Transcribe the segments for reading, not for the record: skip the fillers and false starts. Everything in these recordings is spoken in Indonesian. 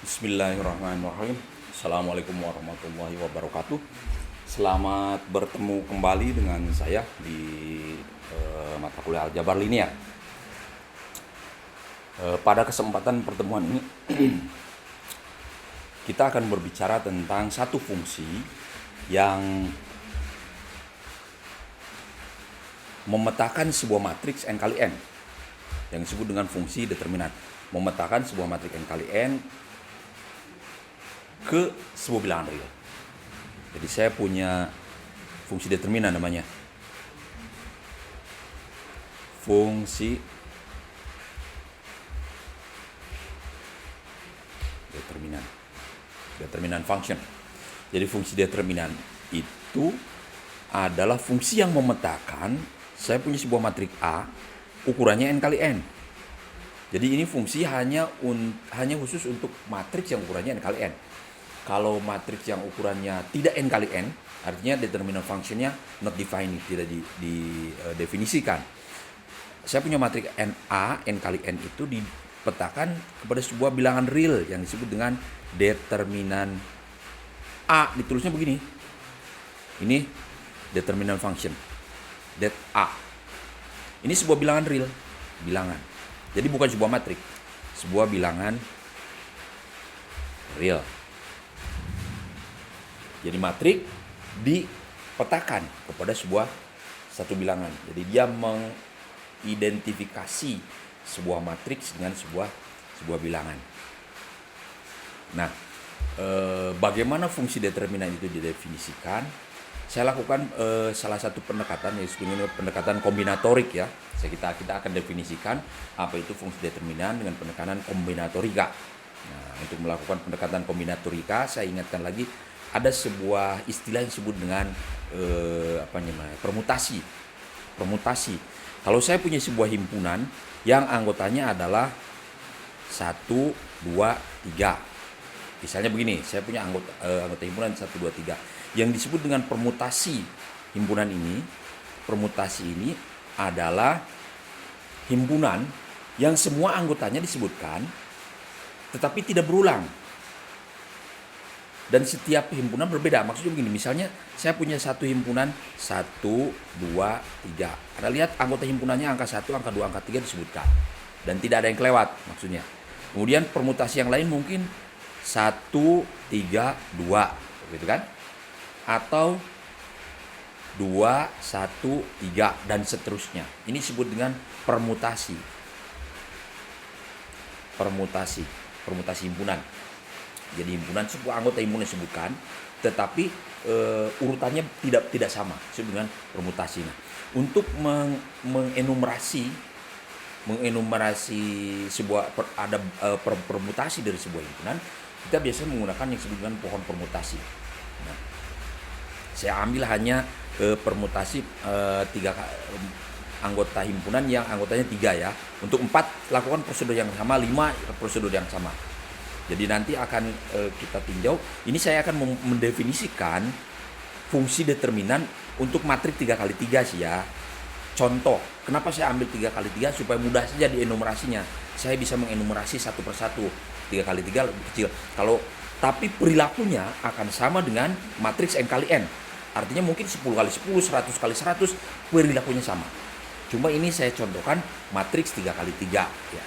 Bismillahirrahmanirrahim. Assalamualaikum warahmatullahi wabarakatuh. Selamat bertemu kembali dengan saya di mata kuliah Aljabar Linear. Pada kesempatan pertemuan ini kita akan berbicara tentang satu fungsi yang memetakan sebuah matriks n kali n yang disebut dengan fungsi determinan. Memetakan sebuah matriks n kali n ke sebuah bilangan real. Jadi saya punya fungsi determinan namanya. Fungsi determinan. Determinan function. Jadi fungsi determinan itu adalah fungsi yang memetakan saya punya sebuah matriks A, ukurannya n kali n. Jadi ini fungsi hanya khusus untuk matriks yang ukurannya n kali n. Kalau matriks yang ukurannya tidak n kali n, artinya determinan functionnya not defined, tidak didefinisikan. Saya punya matriks NA, n kali n itu dipetakan kepada sebuah bilangan real yang disebut dengan determinan A. Ditulisnya begini. Ini determinan function. Det A. Ini sebuah bilangan real, bilangan. Jadi bukan sebuah matriks, sebuah bilangan real. Jadi matrik dipetakan kepada satu bilangan. Jadi dia mengidentifikasi sebuah matriks dengan sebuah bilangan. Nah, bagaimana fungsi determinan itu didefinisikan? Saya lakukan salah satu pendekatan, yaitu pendekatan kombinatorik ya. Kita akan definisikan apa itu fungsi determinan dengan pendekatan kombinatorika. Nah, untuk melakukan pendekatan kombinatorika, saya ingatkan lagi ada sebuah istilah yang disebut dengan permutasi. Permutasi. Kalau saya punya sebuah himpunan yang anggotanya adalah 1, 2, 3. Misalnya begini, saya punya anggota himpunan 1, 2, 3. Yang disebut dengan permutasi himpunan ini, permutasi ini adalah himpunan yang semua anggotanya disebutkan tetapi tidak berulang. Dan setiap himpunan berbeda. Maksudnya begini, misalnya saya punya satu himpunan 1, 2, 3. Anda lihat anggota himpunannya angka 1, angka 2, angka 3 disebutkan. Dan tidak ada yang kelewat maksudnya. Kemudian permutasi yang lain mungkin 1, 3, 2. Gitu kan? Atau 2, 1, 3 dan seterusnya. Ini disebut dengan permutasi. Permutasi himpunan. Jadi himpunan, sebuah anggota himpunan disebutkan, tetapi urutannya tidak sama, disebut dengan permutasi. Nah, untuk mengenumerasi sebuah permutasi dari sebuah himpunan, kita biasanya menggunakan yang disebut dengan pohon permutasi. Nah, saya ambil hanya permutasi 3 anggota himpunan yang anggotanya 3 ya. Untuk 4 lakukan prosedur yang sama, 5 prosedur yang sama. Jadi nanti akan kita tinjau. Ini saya akan mendefinisikan fungsi determinan untuk matriks 3 kali 3 sih ya. Contoh, kenapa saya ambil 3 kali 3? Supaya mudah saja dienumerasinya. Saya bisa mengenumerasi satu persatu. 3 kali 3 lebih kecil. Tapi perilakunya akan sama dengan matriks n kali n. Artinya mungkin 10 kali 10, 100 kali 100, perilakunya sama. Cuma ini saya contohkan matriks 3 kali 3 ya.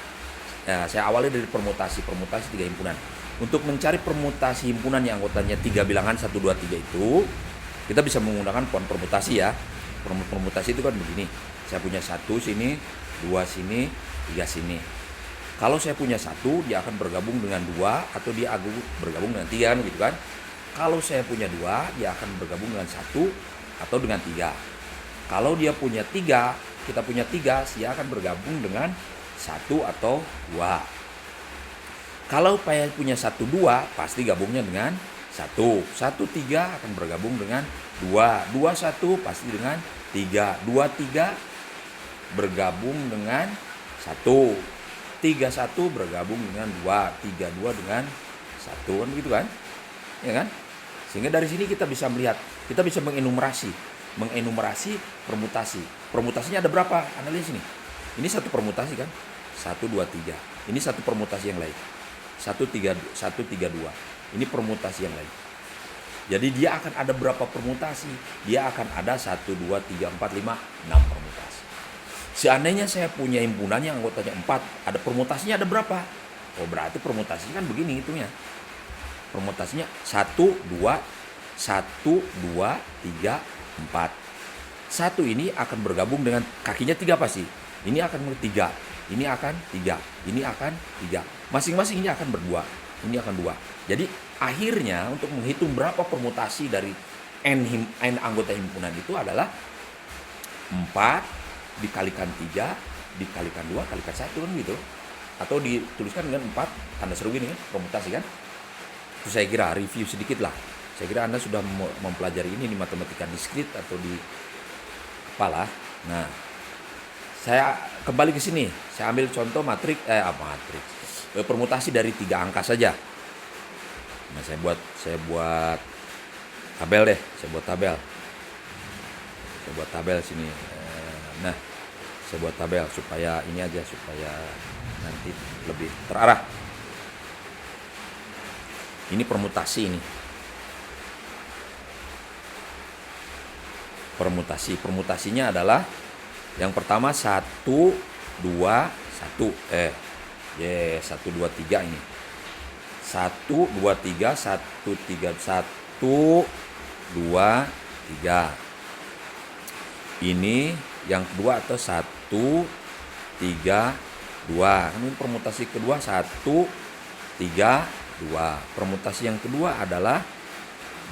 Nah, saya awali dari permutasi 3 himpunan. Untuk mencari permutasi himpunan yang anggotanya 3 bilangan 1, 2, 3 itu, kita bisa menggunakan pohon permutasi ya. Permutasi itu kan begini. Saya punya 1 sini, 2 sini, 3 sini. Kalau saya punya 1, dia akan bergabung dengan 2 atau dia bergabung dengan 3 gitu kan. Kalau saya punya 2, dia akan bergabung dengan 1 atau dengan 3. Kalau dia punya 3, kita punya 3, dia akan bergabung dengan 1 atau 2. Kalau punya 1, 2 pasti gabungnya dengan 1. 1, 3 akan bergabung dengan 2. 2, 1 pasti dengan 3. 2, 3 bergabung dengan 1. 3, 1 bergabung dengan 2. 3, 2 dengan 1 kan gitu kan? Ya kan? Sehingga dari sini kita bisa melihat, kita bisa mengenumerasi permutasi. Permutasinya ada berapa? Analis ini. Ini satu permutasi kan? 1, 2, 3. Ini satu permutasi yang lain. 132. Ini permutasi yang lain. Jadi dia akan ada berapa permutasi? Dia akan ada 1, 2, 3, 4, 5, 6 permutasi. Seandainya saya punya himpunan yang anggotanya 4, ada permutasinya ada berapa? Oh, berarti permutasinya kan begini hitungnya. Permutasinya 1, 2, 1, 2, 3, 4. 1 ini akan bergabung dengan kakinya 3 pasti. Ini akan 3, ini akan 3, ini akan 3. Masing-masing ini akan berdua, ini akan 2. Jadi akhirnya untuk menghitung berapa permutasi dari N anggota himpunan itu adalah 4 dikalikan 3 dikalikan 2 kalikan 1 kan gitu. Atau dituliskan dengan 4 tanda seru gini kan, permutasi kan. Itu saya kira review sedikit lah. Saya kira Anda sudah mempelajari ini di matematika diskrit atau di apalah. Nah, saya kembali ke sini. Saya ambil contoh matriks permutasi dari 3 angka saja. Nah, saya buat tabel deh. Saya buat tabel sini. Nah, saya buat tabel supaya ini aja, supaya nanti lebih terarah. Ini permutasi ini. Permutasinya adalah yang pertama 1, 2, 1. 1, 2, 3 ini. 1, 2, 3, 1, 3, 1, 2, 3. Ini yang kedua atau 1, 3, 2. Ini permutasi kedua 1, 3, 2. Permutasi yang kedua adalah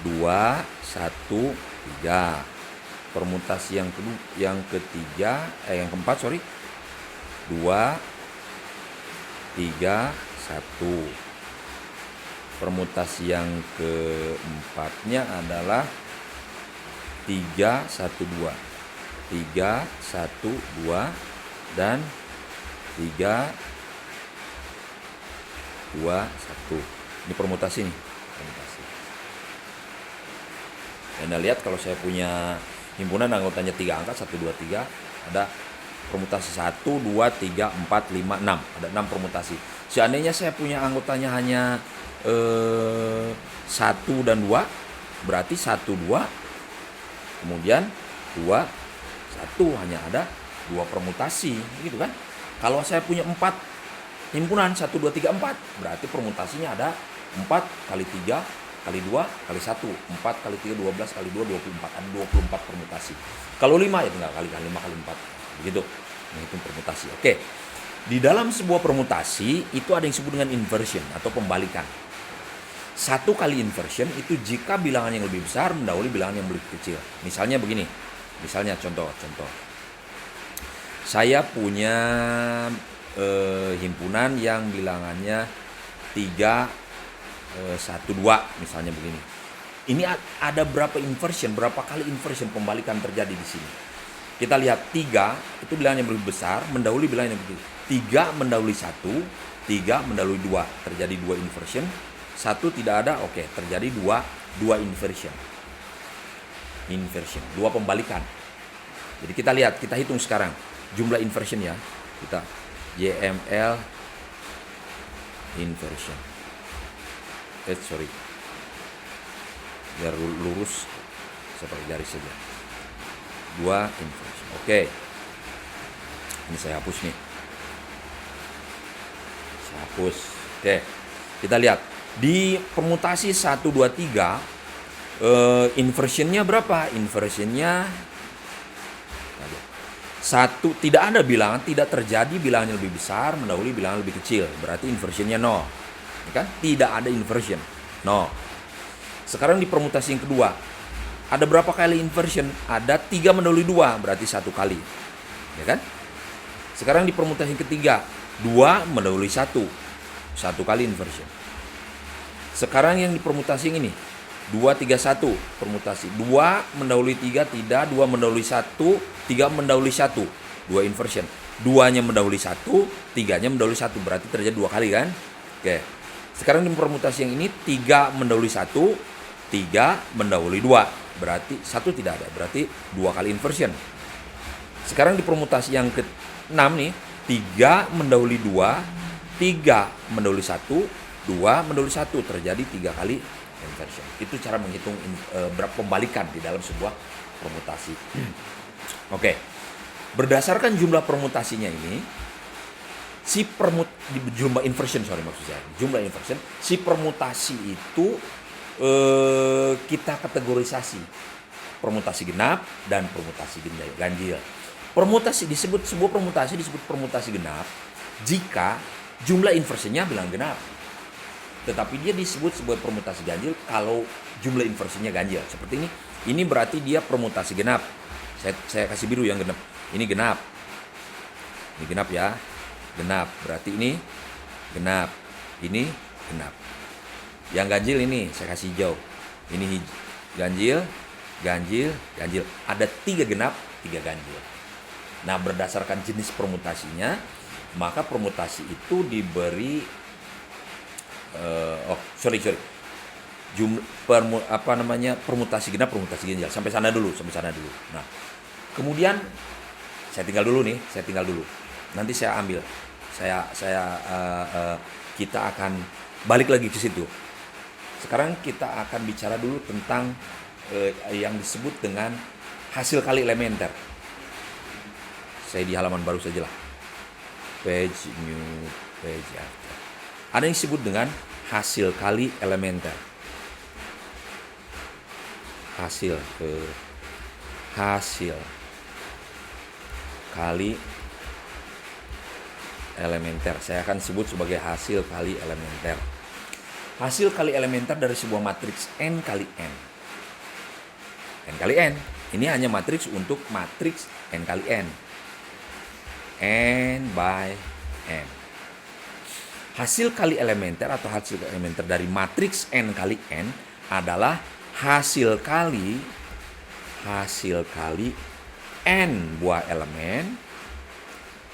2, 1, 3. Permutasi yang keempat 2, 3, 1. Permutasi yang keempatnya adalah 3, 1, 2. 3, 1, 2 dan 3, 2, 1. Ini permutasi nih. Anda lihat kalau saya punya himpunan anggotanya 3 angka 1, 2, 3, ada permutasi 1, 2, 3, 4, 5, 6. Ada 6 permutasi. Seandainya saya punya anggotanya hanya 1 dan 2, berarti 1, 2, kemudian 2, 1, hanya ada 2 permutasi, gitu kan? Kalau saya punya 4 himpunan 1, 2, 3, 4, berarti permutasinya ada 4 kali 3 kali 2 kali 1, 4 kali 3, 12 kali 2, 24, ada 24 permutasi. Kalau 5 ya tinggal kalikan 5 kali 4, begitu. Menghitung permutasi. Oke. Di dalam sebuah permutasi itu ada yang disebut dengan inversion atau pembalikan. 1 kali inversion itu jika bilangan yang lebih besar mendahului bilangan yang lebih kecil. Misalnya begini. Misalnya contoh. Saya punya himpunan yang bilangannya 3, 1, 2 misalnya begini. Ini ada berapa inversion, berapa kali inversion pembalikan terjadi di sini. Kita lihat 3 itu bilangan yang lebih besar mendahului bilangan yang lebih kecil. 3 mendahului 1, 3 mendahului 2, terjadi 2 inversion. 1 tidak ada, oke, terjadi 2 inversion. 2 pembalikan. Jadi kita lihat, kita hitung sekarang jumlah inversion ya. Kita YML inversion. Biar lurus saya pakai garis saja. 2 inversion. Oke. Ini saya hapus nih. Oke. Kita lihat di permutasi 1, 2, 3 inversionnya berapa? Inversionnya 1, tidak ada bilangan, tidak terjadi bilangan yang lebih besar mendahului bilangan lebih kecil. Berarti inversionnya 0. Ya kan? Tidak ada inversion. 0. Sekarang di permutasi yang kedua, ada berapa kali inversion? Ada 3 mendahului 2, berarti 1 kali. Ya kan? Sekarang di permutasi yang ketiga, 2 mendahului 1 kali inversion. Sekarang yang di permutasi yang ini, 2, 3, 1 permutasi. 2 mendahului 3 tidak, 2 mendahului 1, 3 mendahului 1, 2 inversion. 2-nya mendahului 1, 3-nya mendahului 1, berarti terjadi 2 kali kan? Oke. Sekarang di permutasi yang ini 3 mendahului 1, 3 mendahului 2, berarti 1 tidak ada, berarti 2 kali inversion. Sekarang di permutasi yang ke-6 nih, 3 mendahului 2, 3 mendahului 1, 2 mendahului 1, terjadi 3 kali inversion. Itu cara menghitung pembalikan di dalam sebuah permutasi. Oke. Berdasarkan jumlah permutasinya ini, jumlah inversion maksud saya. Jumlah inversion, si permutasi itu kita kategorisasi. Permutasi genap dan permutasi ganjil. Sebuah permutasi disebut permutasi genap jika jumlah inversinya bilang genap. Tetapi dia disebut sebuah permutasi ganjil kalau jumlah inversinya ganjil. Seperti ini. Ini berarti dia permutasi genap. Saya kasih biru yang genap. Ini genap. Ini genap ya. Genap. Berarti ini genap. Ini genap. Yang ganjil ini saya kasih hijau. Ini ganjil, ganjil, ganjil. Ada 3 genap, 3 ganjil. Nah, berdasarkan jenis permutasinya, maka permutasi itu diberi permutasi genap, permutasi ganjil. Sampai sana dulu. Nah, kemudian saya tinggal dulu. Nanti saya ambil. Kita akan balik lagi ke situ. Sekarang kita akan bicara dulu tentang yang disebut dengan hasil kali elementer. Saya di halaman baru saja lah. Page new page after. Ada yang disebut dengan hasil kali elementer. Hasil kali elementer. Saya akan sebut sebagai hasil kali elementer. Hasil kali elementer dari sebuah matriks n kali n. N kali n. Ini hanya matriks untuk matriks n kali n. N by n. Hasil kali elementer atau hasil elementer dari matriks n kali n adalah hasil kali n buah elemen,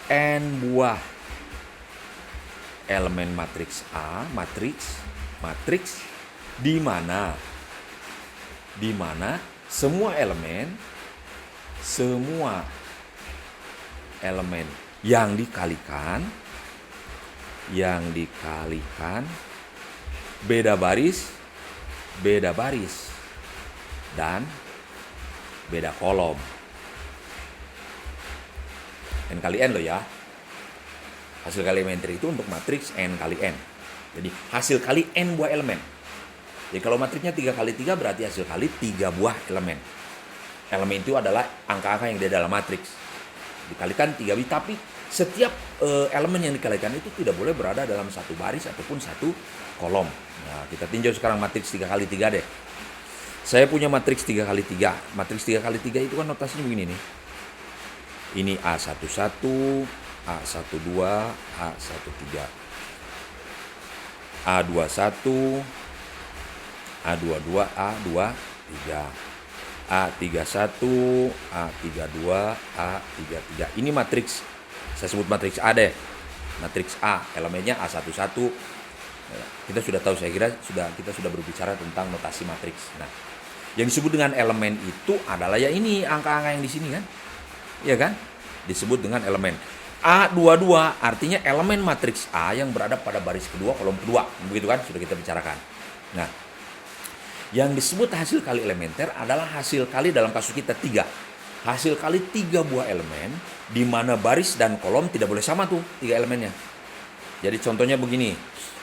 n buah elemen matriks A, matriks di mana semua elemen yang dikalikan beda baris dan beda kolom. N kali n loh ya. Hasil kali elementer itu untuk matriks n kali n. Jadi hasil kali n buah elemen. Jadi kalau matriksnya 3 kali 3 berarti hasil kali 3 buah elemen. Elemen itu adalah angka-angka yang ada dalam matriks. Dikalikan 3 bit, tapi setiap elemen yang dikalikan itu tidak boleh berada dalam satu baris ataupun satu kolom. Nah, kita tinjau sekarang matriks 3 kali 3 deh. Saya punya matriks 3 kali 3. Matriks 3 kali 3 itu kan notasinya begini nih. Ini A11, A12, A13. A21, A22, A23. A31, A32, A33. Ini matriks, saya sebut matriks A deh. Matriks A, elemennya A11. Kita sudah tahu, saya kira kita sudah berbicara tentang notasi matriks. Nah, yang disebut dengan elemen itu adalah ya ini angka-angka yang di sini kan. Iya kan? Disebut dengan elemen. A22 artinya elemen matriks A yang berada pada baris kedua, kolom kedua. Begitu kan? Sudah kita bicarakan. Nah, yang disebut hasil kali elementer adalah hasil kali dalam kasus kita 3. Hasil kali 3 buah elemen di mana baris dan kolom tidak boleh sama tuh 3 elemennya. Jadi contohnya begini.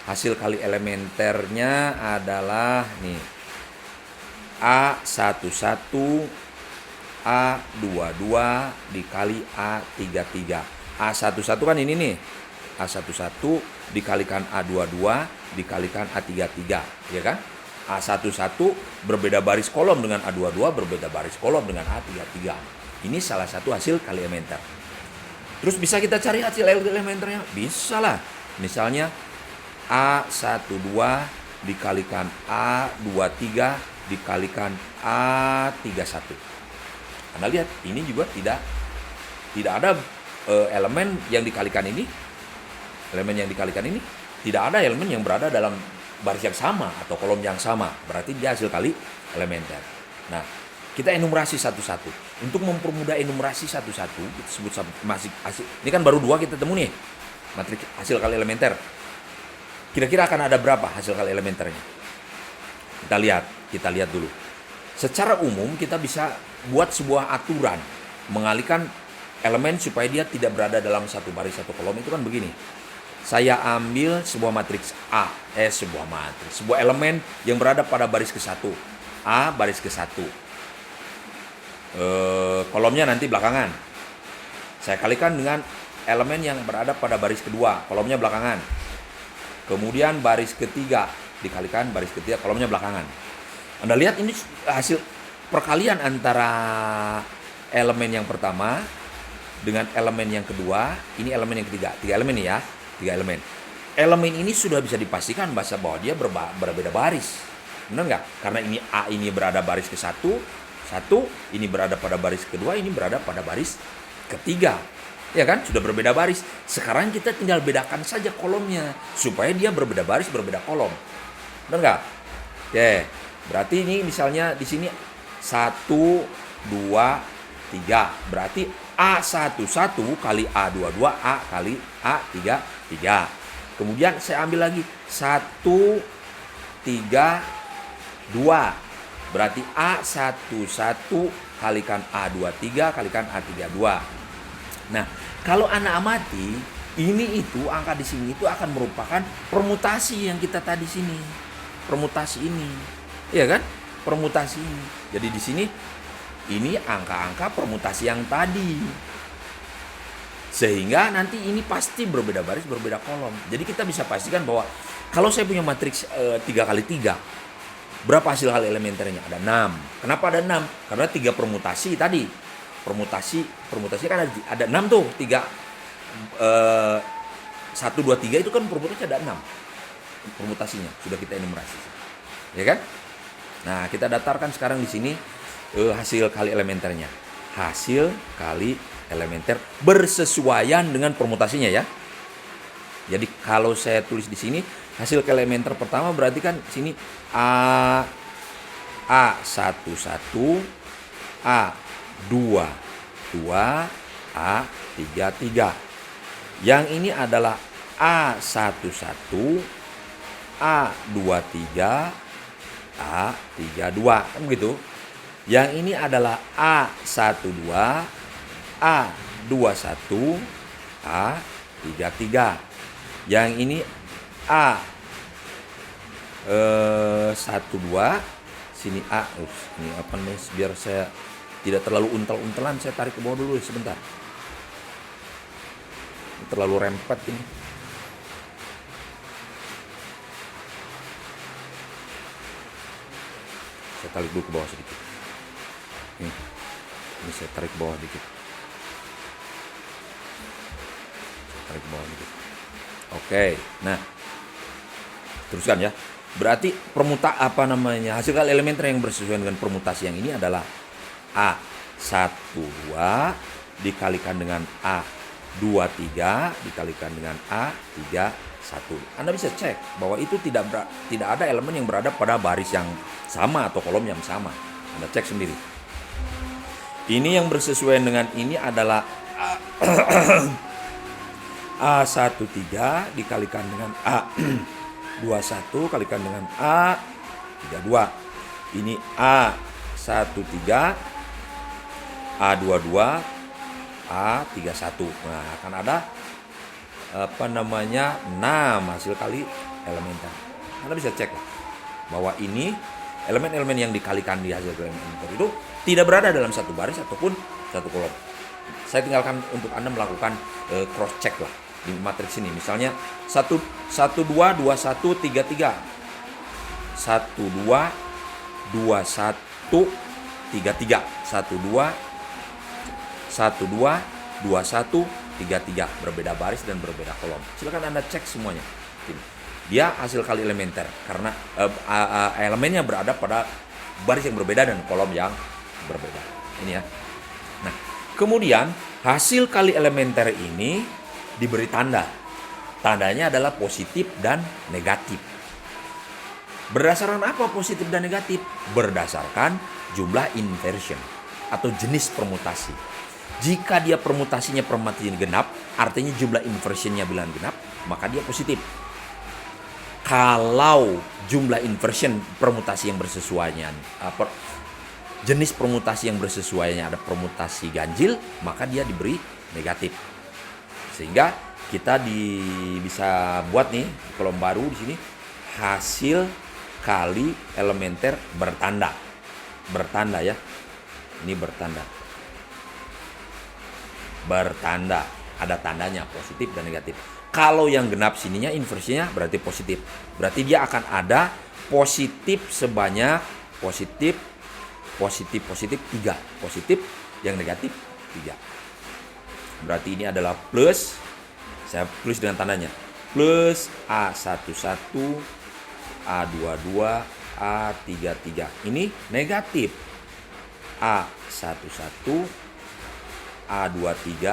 Hasil kali elementernya adalah nih. A11 A22 dikali A33. A11 kan ini nih. A11 dikalikan A22 dikalikan A33, ya kan? A11 berbeda baris kolom dengan A22, berbeda baris kolom dengan A33. Ini salah satu hasil kali elementer. Terus bisa kita cari hasil elementernya? Bisa lah. Misalnya A12 dikalikan A23 dikalikan A31. Anda lihat, ini juga tidak ada elemen yang dikalikan ini. Elemen yang dikalikan ini tidak ada elemen yang berada dalam baris yang sama atau kolom yang sama. Berarti dia hasil kali elementer. Nah, kita enumerasi satu-satu. Untuk mempermudah enumerasi satu-satu, kita sebut masih hasil. Ini kan baru 2 kita temu nih. Matriks hasil kali elementer. Kira-kira akan ada berapa hasil kali elementernya? Kita lihat dulu. Secara umum kita bisa buat sebuah aturan mengalihkan elemen supaya dia tidak berada dalam satu baris satu kolom. Itu kan begini. Saya ambil sebuah matriks sebuah elemen yang berada pada baris ke-1. A baris ke-1. Kolomnya nanti belakangan. Saya kalikan dengan elemen yang berada pada baris kedua, kolomnya belakangan. Kemudian baris ketiga dikalikan baris ketiga, kolomnya belakangan. Anda lihat ini hasil perkalian antara elemen yang pertama dengan elemen yang kedua. Ini elemen yang ketiga, 3 elemen ya, 3 elemen. Elemen ini sudah bisa dipastikan bahwa dia berbeda baris. Benar nggak? Karena ini A ini berada baris ke-1, ini berada pada baris kedua, ini berada pada baris ketiga. Ya kan? Sudah berbeda baris. Sekarang kita tinggal bedakan saja kolomnya supaya dia berbeda baris, berbeda kolom. Benar nggak? Oke. Berarti ini misalnya di sini 1, 2, 3. Berarti A11 kali A22, A kali A33. Kemudian saya ambil lagi 1, 3, 2. Berarti A11 kalikan A23 kalikan A32. Nah, kalau Anda amati, itu angka di sini itu akan merupakan permutasi yang kita tadi sini. Permutasi ini. Iya kan? Permutasi ini. Jadi di sini ini angka-angka permutasi yang tadi. Sehingga nanti ini pasti berbeda baris, berbeda kolom. Jadi kita bisa pastikan bahwa kalau saya punya matriks 3x3, berapa hasil hal elementernya? Ada 6. Kenapa ada 6? Karena 3 permutasi tadi. Permutasi kan ada 6 tuh. 3 1, 2, 3 itu kan permutasi ada 6. Permutasinya sudah kita enumerasi. Ya kan? Nah, kita datarkan sekarang di sini hasil kali elementernya. Hasil kali elementer bersesuaian dengan permutasinya ya. Jadi kalau saya tulis di sini hasil kali elementer pertama berarti kan sini A11, A22, A33. Yang ini adalah A11, A23, A32 kan begitu. Yang ini adalah A12, A21, A33. Yang ini A12, sini A. Ini apa nih, biar saya tidak terlalu untel-untelan, saya tarik ke bawah dulu sebentar. Terlalu rempet ini. Saya tarik dulu ke bawah sedikit. Ini saya tarik ke bawah dikit. Oke, nah teruskan ya. Berarti hasil kali elementer yang bersesuaian dengan permutasi yang ini adalah A12 dikalikan dengan A23 dikalikan dengan A31. Anda bisa cek bahwa itu tidak ada elemen yang berada pada baris yang sama atau kolom yang sama. Anda cek sendiri. Ini yang bersesuaian dengan ini adalah A13 dikalikan dengan A21 kalikan dengan A32. Ini A13, A22, A31. Nah, akan ada 6 hasil kali elementer. Anda bisa cek bahwa ini elemen-elemen yang dikalikan di hasil elementer itu tidak berada dalam satu baris ataupun satu kolom. Saya tinggalkan untuk Anda melakukan cross check lah di matriks ini. Misalnya 1 2 2 1 3 3. 1 2 2 1 3 3. 1 2 1 2 1 3 3. Berbeda baris dan berbeda kolom. Silakan Anda cek semuanya. Dia hasil kali elementer karena elemennya berada pada baris yang berbeda dan kolom yang berbeda. Ini ya. Nah, kemudian hasil kali elementer ini diberi tanda. Tandanya adalah positif dan negatif. Berdasarkan apa positif dan negatif? Berdasarkan jumlah inversion atau jenis permutasi. Jika dia permutasinya genap, artinya jumlah inversionnya bilang genap, maka dia positif. Kalau jumlah inversion permutasi yang bersesuaian, jenis permutasi yang bersesuaiannya ada permutasi ganjil, maka dia diberi negatif. Sehingga kita bisa buat nih kolom baru di sini hasil kali elementer bertanda ya. Ini bertanda, ada tandanya positif dan negatif. Kalau yang genap sininya inversinya berarti positif. Berarti dia akan ada positif sebanyak positif 3. Positif yang negatif 3. Berarti ini adalah plus. Saya tulis dengan tandanya. Plus A11, A22, A33. Ini negatif. A11, A23,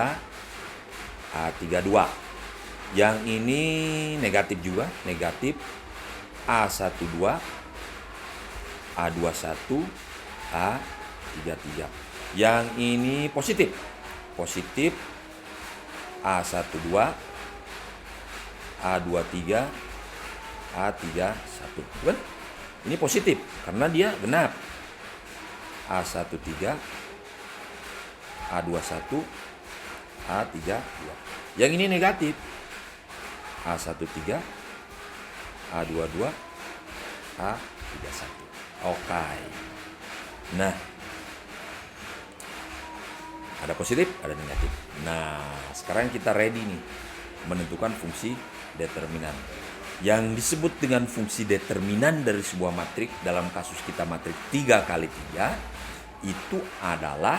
A32. Yang ini negatif juga, negatif A12, A21, A33. Yang ini positif, positif A12, A23, A31. Bukan? Ini positif karena dia genap. A13, A21, A32. Yang ini negatif. A13, A22, A31. Oke. Nah, ada positif, ada negatif. Nah, sekarang kita ready nih menentukan fungsi determinan. Yang disebut dengan fungsi determinan dari sebuah matriks, dalam kasus kita matriks 3x3, itu adalah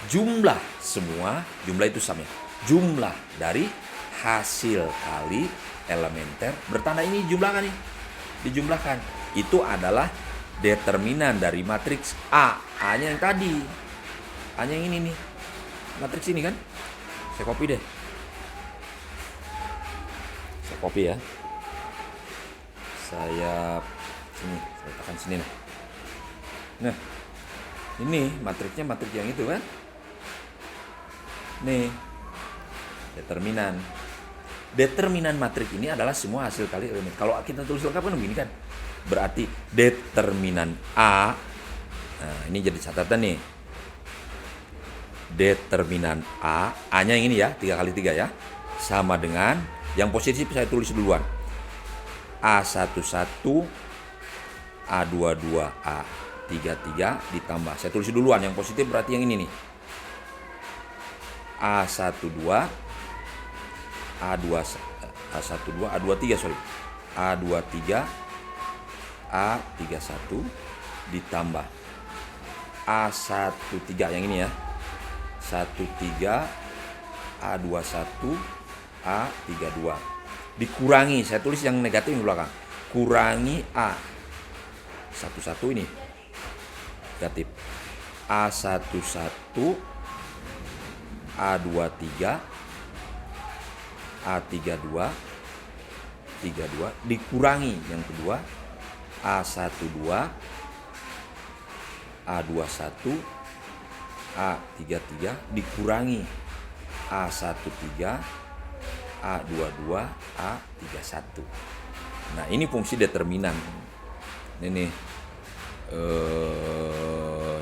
jumlah semua, jumlah itu sama ya, jumlah dari hasil kali elementer bertanda ini dijumlahkan nih, dijumlahkan. Itu adalah determinan dari matriks A. A-nya yang tadi, A-nya yang ini nih, matriks ini kan. Saya copy deh. Saya copy ya. Saya letakkan sini nih. Nah, ini matriksnya matriks yang itu kan. Nih, determinan. Determinan matriks ini adalah semua hasil kali elemen. Kalau kita tulis lengkap kan begini kan. Berarti determinan A. Nah, ini jadi catatan nih. Determinan A, A-nya yang ini ya, 3x3 ya. Sama dengan yang positif saya tulis duluan. A11, A22, A33 ditambah. Saya tulis duluan yang positif berarti yang ini nih. A12, A23 sorry. A23, A31 ditambah A13 yang ini ya. 13, A21, A32 dikurangi, saya tulis yang negatif di belakang, kurangi A11 ini negatif, A11, A23, A32 dikurangi yang kedua A12, A21, A33 dikurangi A13, A22, A31. Nah, ini fungsi determinan. Ini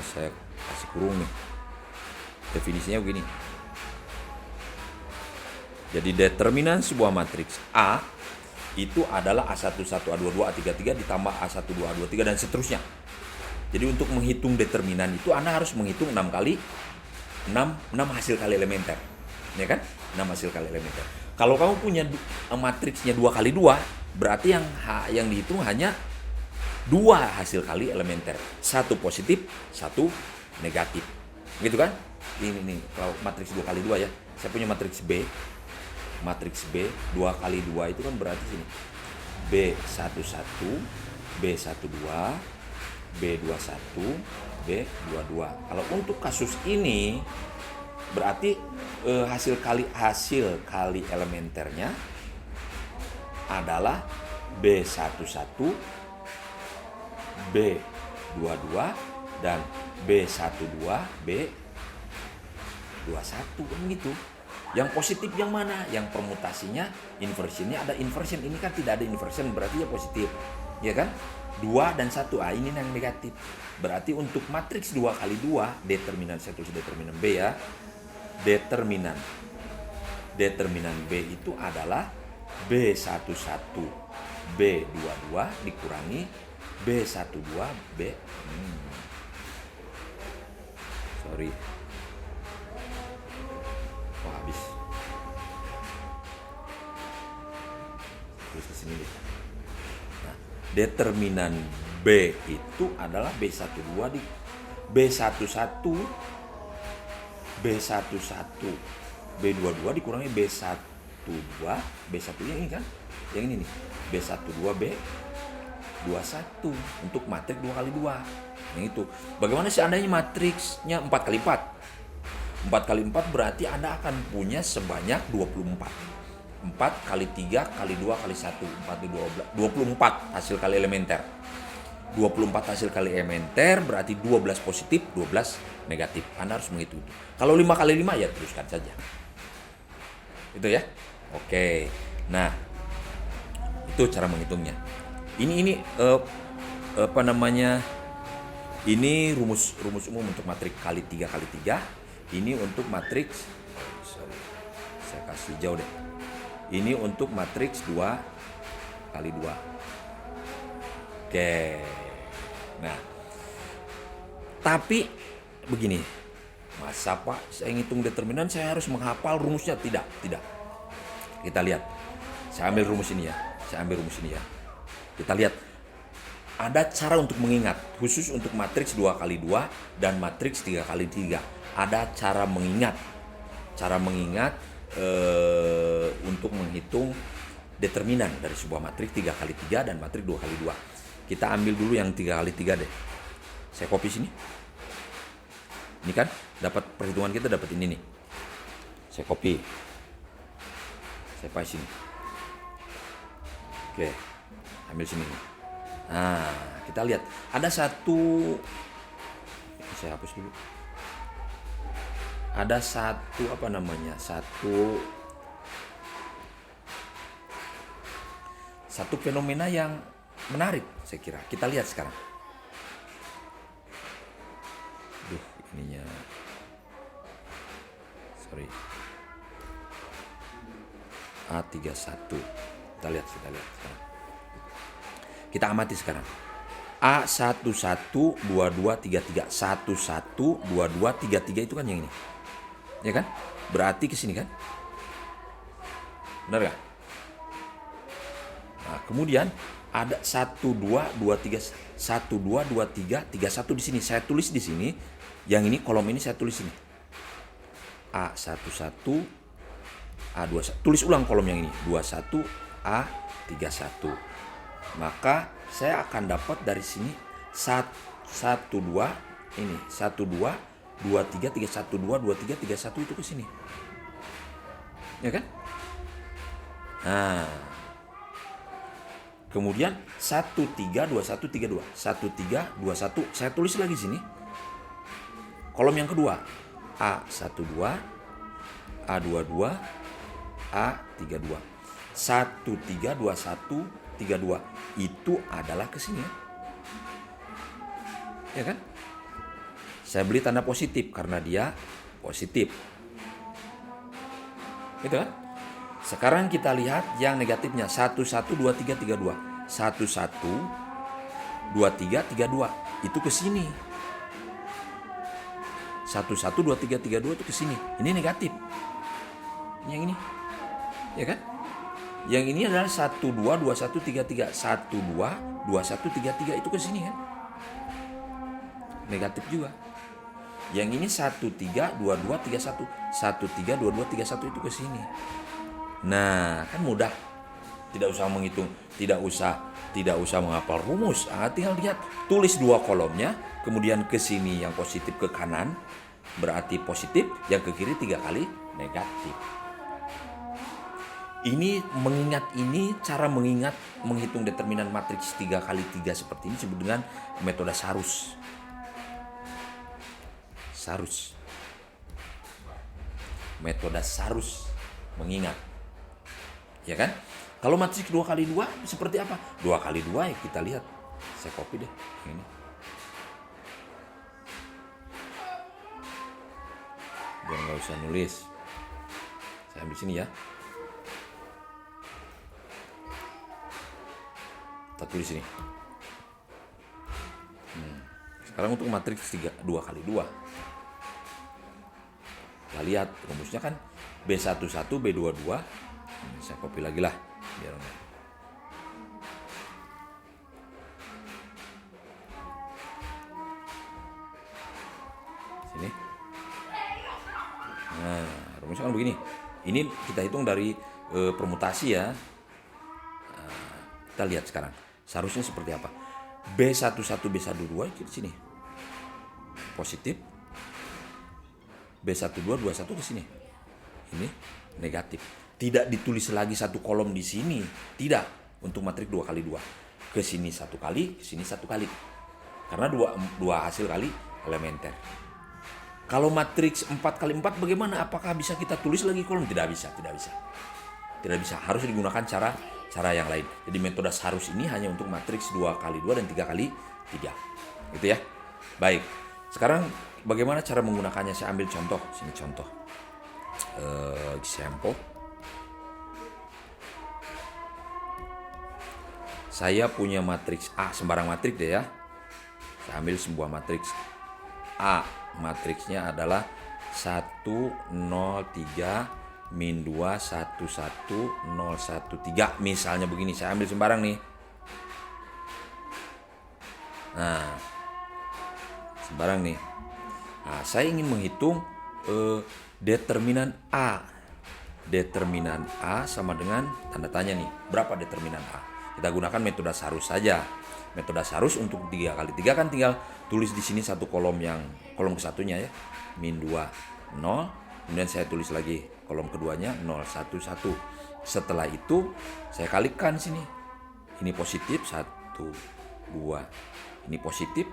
saya kasih kurung nih. Definisinya begini. Jadi determinan sebuah matriks A itu adalah A11, A22, A33 ditambah A12, A23 dan seterusnya. Jadi untuk menghitung determinan itu Anda harus menghitung 6 hasil kali elementer. Ya kan? 6 hasil kali elementer. Kalau kamu punya matriksnya 2x2, berarti yang dihitung hanya 2 hasil kali elementer. 1 positif, 1 negatif. Gitu kan? Ini kalau matriks 2x2 ya. Saya punya matriks B. Matriks B 2x2 itu kan berarti sini. B11, B12, B21, B22. Kalau untuk kasus ini berarti hasil kali elementernya adalah B11, B22 dan B12, B21 kan gitu. Yang positif yang mana? Yang permutasinya, inversionnya ada inversion. Ini kan tidak ada inversion, berarti ya positif. Ya kan? 2 dan 1. Ini yang negatif. Berarti untuk matriks 2 kali 2, determinan, saya tulis determinan B ya. Determinan B itu adalah B11, B22 dikurangi B12, sorry. Oh, habis. Terus ke sini deh. Nah, determinan B itu adalah B12 di B11 B22 dikurangi B12, B1 nya ini kan, yang ini nih, B12 B21 untuk matriks 2 kali 2. Yang itu. Bagaimana seandainya matriksnya 4 kali 4? 4 kali 4 berarti Anda akan punya sebanyak 24. 4 kali 3 kali 2 kali 1, 4 kali 24 hasil kali elementer. 24 hasil kali elementer berarti 12 positif, 12 negatif. Anda harus menghitung itu. Kalau 5 kali 5 ya teruskan saja. Itu ya. Oke. Nah, itu cara menghitungnya. Ini apa namanya? Ini rumus umum untuk matriks kali 3 kali 3. Ini untuk matriks, saya kasih jauh deh. Ini untuk matriks 2 kali 2. Oke. Nah, tapi begini, masa Pak saya ngitung determinan saya harus menghafal rumusnya? Tidak. Kita lihat. Saya ambil rumus ini ya. Kita lihat. Ada cara untuk mengingat, khusus untuk matriks 2 kali 2 dan matriks 3 kali 3. Ada cara mengingat. Untuk menghitung determinan dari sebuah matriks 3 kali 3 dan matriks 2 kali 2. Kita ambil dulu yang 3 kali 3 deh. Saya copy sini. Ini kan dapat perhitungan kita dapat ini nih. Saya copy. Saya paste sini. Oke. Ambil sini. Nah, kita lihat ada satu, saya hapus dulu. Ada satu satu fenomena yang menarik saya kira. Kita lihat sekarang. Ininya. Sorry. A31. Kita lihat sekarang. Kita amati sekarang. A11 22 33 11 22 33 itu kan yang ini. Ya kan? Berarti ke sini kan? Benar enggak? Nah, kemudian ada 1 2 2 3 1 2 2 3 31 di sini. Saya tulis di sini. Yang ini kolom ini saya tulis ini. A11 A21. Tulis ulang kolom yang ini. 21 A31. Maka saya akan dapat dari sini 1 2 ini 1 2 2 3 3 1 2 2 3 3 1 itu ke sini. Ya kan? Nah. Kemudian 1 3 2 1 3 2. 1 3 2 1 saya tulis lagi sini. Kolom yang kedua. A12 A22 A32. 1 3 2 1 32 itu adalah ke sini ya kan? Saya beli tanda positif karena dia positif. Gitu kan? Sekarang kita lihat yang negatifnya 1 1 2 3 3 2. 1 1 2 3 3 2 itu ke sini. 1 1 2 3 3 2 itu ke sini. Ini negatif. Yang ini. Ya kan? Yang ini adalah 1 2 2 1 3 3 1 2 2 1 3 3 itu ke sini kan. Negatif juga. Yang ini 1 3 2 2 3 1 1 3 2 2 3 1 itu ke sini. Nah, kan mudah. Tidak usah menghitung, tidak usah menghafal rumus. Tinggal lihat, tulis 2 kolomnya, kemudian ke sini yang positif ke kanan berarti positif, yang ke kiri 3 kali negatif. Ini cara mengingat menghitung determinan matriks 3 kali 3 seperti ini disebut dengan metode Sarus. metode Sarus mengingat. Ya kan? Kalau matriks 2x2 seperti apa? 2x2 ya kita lihat. Saya copy deh ini. Biar nggak usah nulis. Saya ambil sini ya. Kita tulis sini. Sekarang untuk matriks 2x2. Kita lihat rumusnya kan B11, B22. Saya copy lagi lah biar enggak. Sini. Nah, rumusnya kan begini. Ini kita hitung dari permutasi ya. Kita lihat sekarang. Seharusnya seperti apa? B11, B12 di sini. Positif. B12, 21 ke sini. Ini negatif. Tidak ditulis lagi satu kolom di sini. Tidak. Untuk matriks 2x2. Ke sini satu kali, ke sini satu kali. Karena dua hasil kali elementer. Kalau matriks 4x4 bagaimana? Apakah bisa kita tulis lagi kolom? Tidak bisa. Tidak bisa. Harus digunakan cara yang lain. Jadi metode Sarus ini hanya untuk matriks 2x2 dan 3x3. Gitu ya. Baik. Sekarang bagaimana cara menggunakannya? Saya ambil contoh. Sini contoh. Example. Saya punya matriks A, sembarang matriks deh ya. Saya ambil sebuah matriks A. Matriksnya adalah 1, 0, 3, min 2, 1, 1, 0, 1, 3. Misalnya begini, saya ambil sembarang nih. Nah, sembarang nih. Nah, saya ingin menghitung determinan A. Determinan A sama dengan tanda tanya nih. Berapa determinan A? Kita gunakan metode Sarus saja. Metode Sarus untuk 3x3 kan tinggal tulis di sini satu kolom ke satunya ya. Min 2, 0. Kemudian saya tulis lagi kolom keduanya 0, 1, 1. Setelah itu saya kalikan sini. Ini positif 1, 2. Ini positif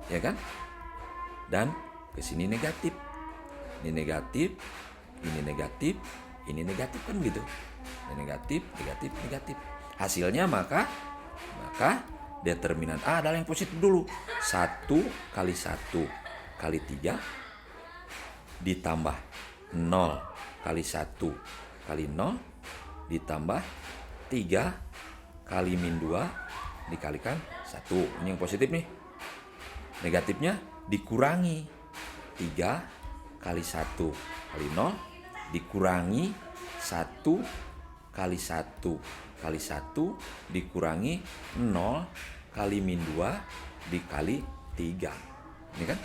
ya kan? Dan ke sini negatif. Ini negatif, ini negatif, ini negatif kan gitu. Ini negatif, negatif, negatif. Hasilnya maka determinan A adalah yang positif dulu. 1 kali 1 kali 3 ditambah 0 kali 1 kali 0 ditambah 3 kali min 2 dikalikan 1. Ini yang positif nih. Negatifnya dikurangi 3 kali 1 kali 0 dikurangi 1 kali 1 kali 1 dikurangi 0 kali min 2 dikali 3. Ini kan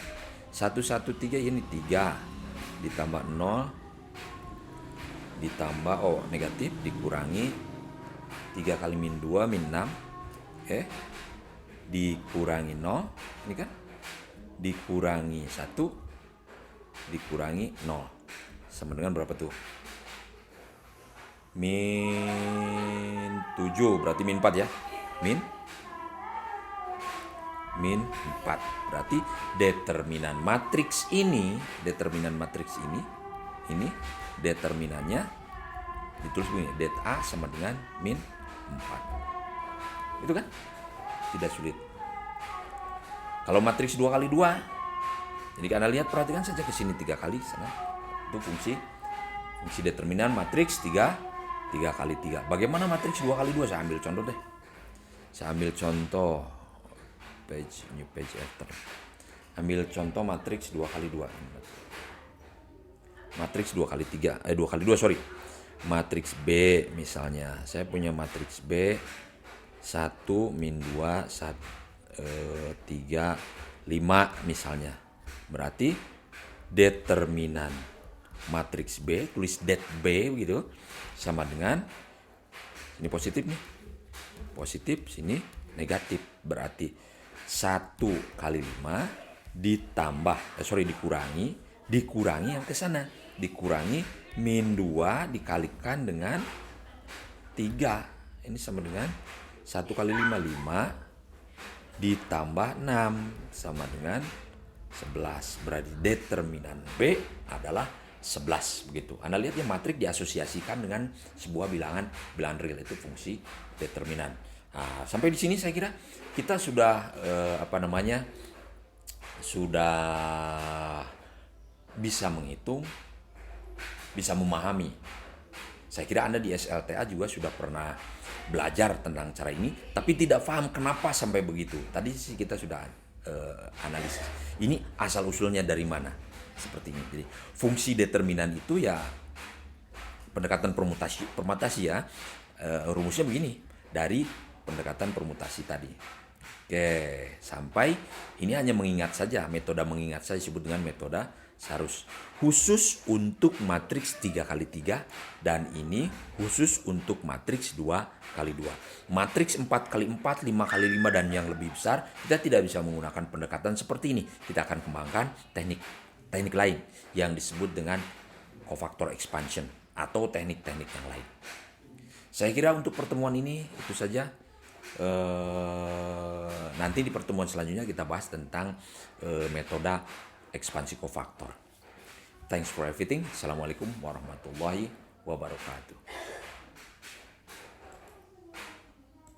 113 ini 3 ditambah 0 ditambah negatif dikurangi 3 kali min 2 min 6 dikurangi 0 ini kan dikurangi 1 dikurangi 0 sama dengan berapa tuh? Min 7 berarti min 4 ya. Min 4 berarti determinan matriks ini determinannya ditulis begini, det A sama dengan min 4. Itu kan tidak sulit. Kalau matriks 2x2, jadi Anda lihat, perhatikan saja ke sini 3 kali sana. Itu fungsi determinan matriks 3x3. Bagaimana matriks 2x2? Saya ambil contoh deh. Saya ambil contoh new page after. Ambil contoh matriks 2x2. Matriks 2x3, 2x2 sorry. Matriks B misalnya. Saya punya matriks B 1 min 2 3 5 misalnya. Berarti determinan matriks B, tulis det B gitu, sama dengan ini positif nih. Positif, sini negatif. Berarti 1 kali 5 ditambah dikurangi yang ke sana. Dikurangi min 2 dikalikan dengan 3. Ini sama dengan 1 kali 5 ditambah 6 sama dengan 11. Berarti determinan B adalah 11 begitu. Anda lihat ya matriks diasosiasikan dengan sebuah bilangan real, itu fungsi determinan. Nah, sampai di sini saya kira kita sudah sudah bisa menghitung, bisa memahami. Saya kira Anda di SLTA juga sudah pernah belajar tentang cara ini, tapi tidak paham kenapa sampai begitu. Tadi sih kita sudah analisis. Ini asal usulnya dari mana? Seperti ini. Jadi fungsi determinan itu ya pendekatan permutasi ya. Rumusnya begini, dari pendekatan permutasi tadi. Oke, sampai ini hanya mengingat saja, metode mengingat saja disebut dengan metode Sarus. Khusus untuk matriks 3x3 dan ini khusus untuk matriks 2x2. Matriks 4x4, 5x5 dan yang lebih besar, kita tidak bisa menggunakan pendekatan seperti ini. Kita akan kembangkan teknik lain yang disebut dengan cofactor expansion atau teknik-teknik yang lain. Saya kira untuk pertemuan ini itu saja. Nanti di pertemuan selanjutnya kita bahas tentang metode ekspansi cofactor. Thanks for everything. Assalamualaikum warahmatullahi wabarakatuh.